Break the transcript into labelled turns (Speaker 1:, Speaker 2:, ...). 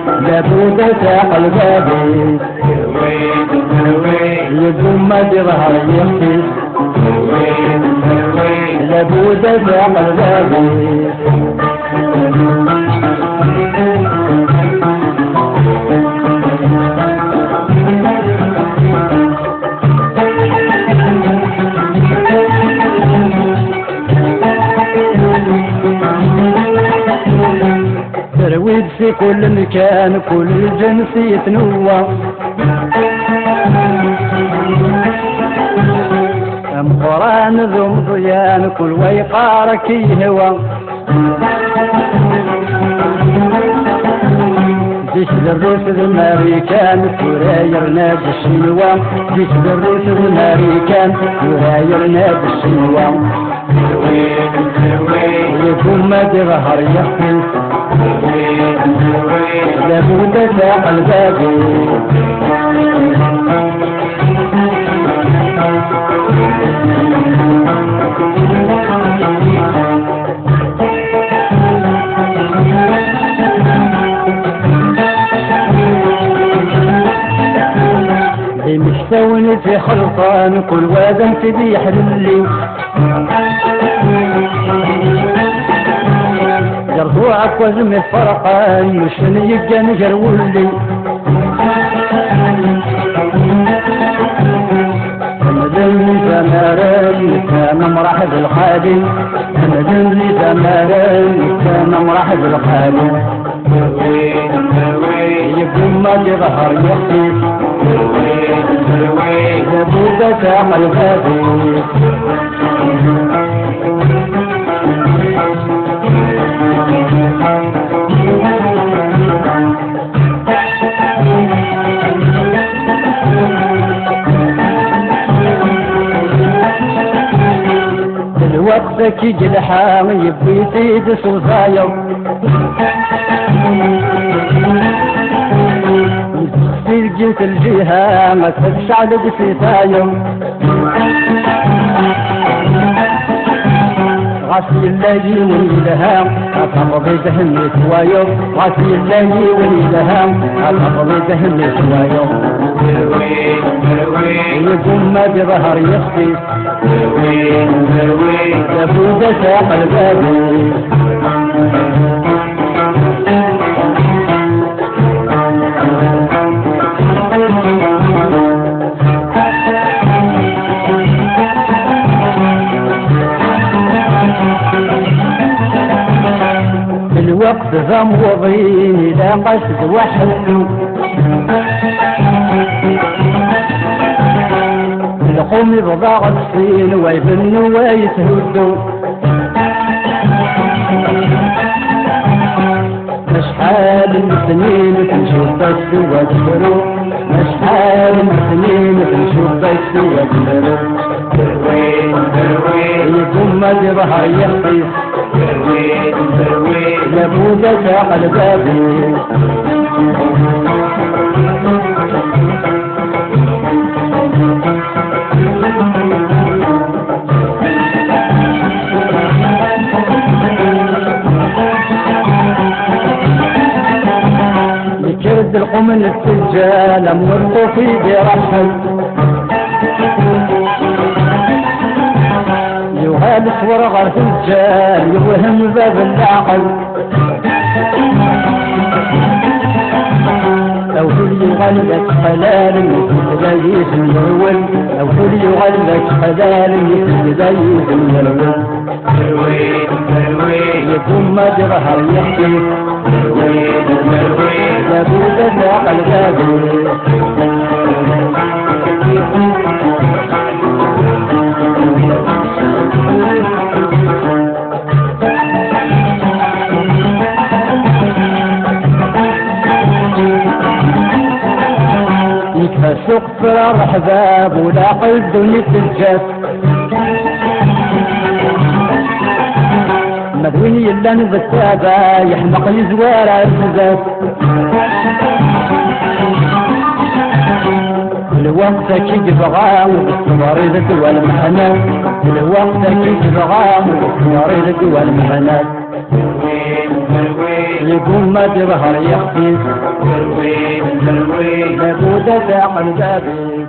Speaker 1: لابد ساق البابي يقوم ما ظهر يخفي لابد ساق البابي ترويد في كل مكان كل جنس يتنوى ام قران ذو مضيان كل ويقارك يهوى جيش الروس الامريكان وراير نادي الشنوى جيش الروس الامريكان وراير نادي الشنوى ويكون ما ظهر يخفي لابد ساق البابي مستوني في خلطان كل وادم تبيح للي جرفوعك وزم الفرقان مشن يبقى نجر ولي مدني زمارين كان مرحب الخادم مدني زمارين كان مرحب الخادم يقوم ما ظهر يخفي لابد ساق البابي الوقت يجي الحام يبي يزيد صوصايو في جنس الجهة ما تفش على بسيطايو غاسي الليل وليلها أتقضي دهن سوايو غاسي الليل وليلها أتقضي دهن سوايو يقوم ما بظهر يخفي لابد ساق البابي الوقت غمضين لا قصد وحده القوم بضاغ الصين ويبنوا ويتهدوا مشحال من سنين تنشوف بس وتفروا مشحال من سنين تنشوف بس وتفروا يقوم ما ظهر يخفي لابد ساق البابي يكرد القوم السجال امورته في برحل يهالس ورغر الجال يوهم باب العقل لو كل يغلق حلال مثل زيت اليرول لو كل يغلق حلال مثل زيت اليرول يكون ما ظهر يحكي لابد ساق البابي يكفى سوق فرار احباب ولا قلب دنيا الجاف مدويني الا نبتابا يحمق يزوار الزاف الوقت كي يبغى والصبر يذكر المحنات الوقت كي يبغى والصبر يذكر المحنات يقوم ما تظهر يخفي،
Speaker 2: تروي تروي
Speaker 1: لابد تعقل بابي